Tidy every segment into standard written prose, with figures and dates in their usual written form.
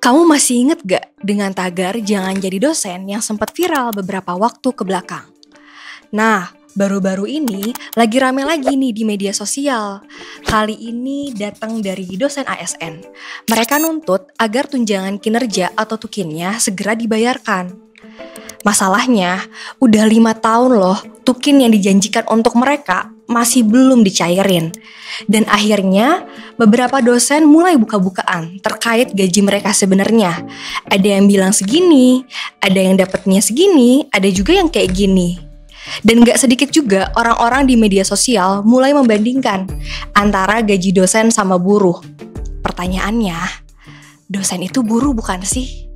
Kamu masih inget gak dengan tagar jangan jadi dosen yang sempat viral beberapa waktu ke belakang? Nah, baru-baru ini lagi rame lagi nih di media sosial. Kali ini datang dari dosen ASN. Mereka nuntut agar tunjangan kinerja atau tukinnya segera dibayarkan. Masalahnya, udah 5 tahun loh tukin yang dijanjikan untuk mereka masih belum dicairin. Dan akhirnya beberapa dosen mulai buka-bukaan terkait gaji mereka sebenarnya. Ada yang bilang segini, ada yang dapatnya segini, ada juga yang kayak gini. Dan gak sedikit juga orang-orang di media sosial mulai membandingkan antara gaji dosen sama buruh. Pertanyaannya, dosen itu buruh bukan sih?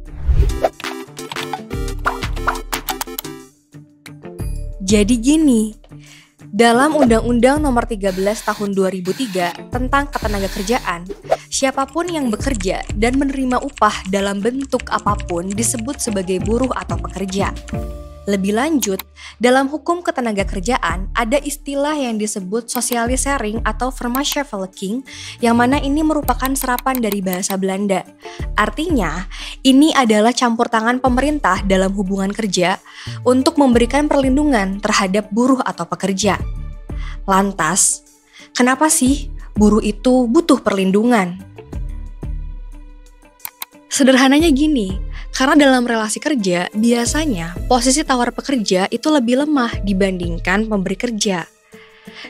Jadi gini, dalam Undang-Undang Nomor 13 Tahun 2003 tentang Ketenagakerjaan, siapapun yang bekerja dan menerima upah dalam bentuk apapun disebut sebagai buruh atau pekerja. Lebih lanjut, dalam hukum ketenagakerjaan ada istilah yang disebut sosialisering atau vermaatschappelijking, yang mana ini merupakan serapan dari bahasa Belanda. Artinya, ini adalah campur tangan pemerintah dalam hubungan kerja untuk memberikan perlindungan terhadap buruh atau pekerja. Lantas, kenapa sih buruh itu butuh perlindungan? Sederhananya gini, karena dalam relasi kerja, biasanya posisi tawar pekerja itu lebih lemah dibandingkan pemberi kerja.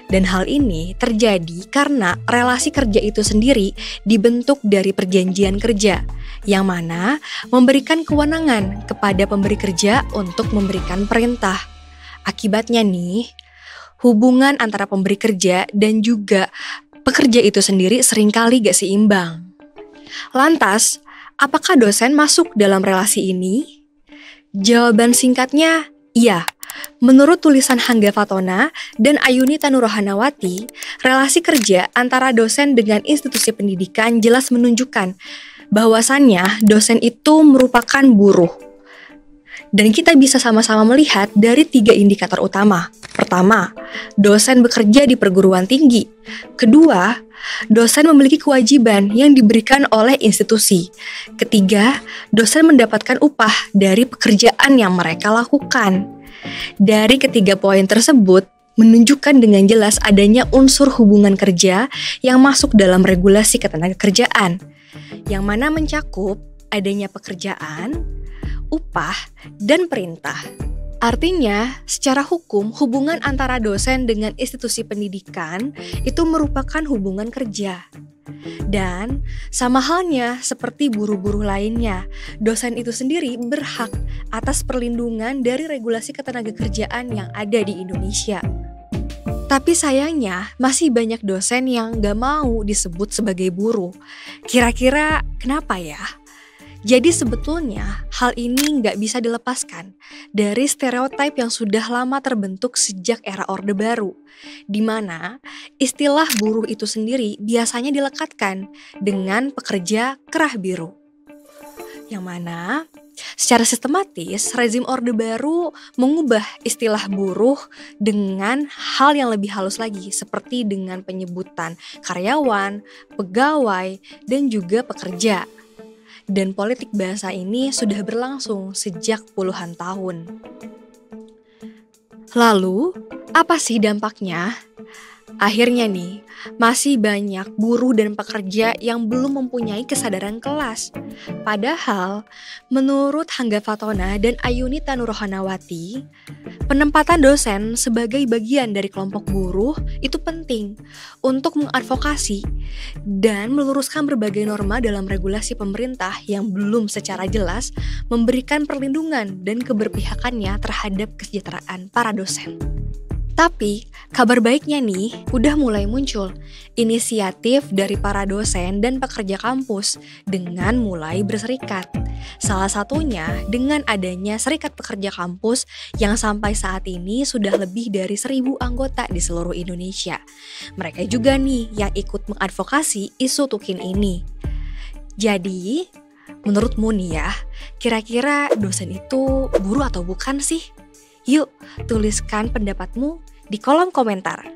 Dan hal ini terjadi karena relasi kerja itu sendiri dibentuk dari perjanjian kerja, yang mana memberikan kewenangan kepada pemberi kerja untuk memberikan perintah. Akibatnya nih, hubungan antara pemberi kerja dan juga pekerja itu sendiri seringkali gak seimbang. Lantas, apakah dosen masuk dalam relasi ini? Jawaban singkatnya, iya. Menurut tulisan Hangga Fatona dan Ayuni Tanurohanawati, relasi kerja antara dosen dengan institusi pendidikan jelas menunjukkan bahwasannya dosen itu merupakan buruh. Dan kita bisa sama-sama melihat dari 3 indikator utama. Pertama, dosen bekerja di perguruan tinggi. Kedua, dosen memiliki kewajiban yang diberikan oleh institusi. Ketiga, dosen mendapatkan upah dari pekerjaan yang mereka lakukan. Dari ketiga poin tersebut, menunjukkan dengan jelas adanya unsur hubungan kerja yang masuk dalam regulasi ketenagakerjaan, yang mana mencakup adanya pekerjaan, upah, dan perintah. Artinya, secara hukum, hubungan antara dosen dengan institusi pendidikan itu merupakan hubungan kerja. Dan sama halnya seperti buruh-buruh lainnya, dosen itu sendiri berhak atas perlindungan dari regulasi ketenagakerjaan yang ada di Indonesia. Tapi sayangnya, masih banyak dosen yang gak mau disebut sebagai buruh. Kira-kira kenapa ya? Jadi sebetulnya hal ini nggak bisa dilepaskan dari stereotip yang sudah lama terbentuk sejak era Orde Baru, di mana istilah buruh itu sendiri biasanya dilekatkan dengan pekerja kerah biru. Yang mana secara sistematis rezim Orde Baru mengubah istilah buruh dengan hal yang lebih halus lagi, seperti dengan penyebutan karyawan, pegawai, dan juga pekerja. Dan politik bahasa ini sudah berlangsung sejak puluhan tahun. Lalu, apa sih dampaknya? Akhirnya nih, masih banyak buruh dan pekerja yang belum mempunyai kesadaran kelas. Padahal, menurut Hangga Fatona dan Ayuni Tanurohanawati, penempatan dosen sebagai bagian dari kelompok buruh itu penting untuk mengadvokasi dan meluruskan berbagai norma dalam regulasi pemerintah yang belum secara jelas memberikan perlindungan dan keberpihakannya terhadap kesejahteraan para dosen. Tapi, kabar baiknya nih, udah mulai muncul inisiatif dari para dosen dan pekerja kampus dengan mulai berserikat. Salah satunya dengan adanya Serikat Pekerja Kampus yang sampai saat ini sudah lebih dari 1.000 anggota di seluruh Indonesia. Mereka juga nih yang ikut mengadvokasi isu tukin ini. Jadi, menurutmu nih ya, kira-kira dosen itu buruh atau bukan sih? Yuk, tuliskan pendapatmu di kolom komentar.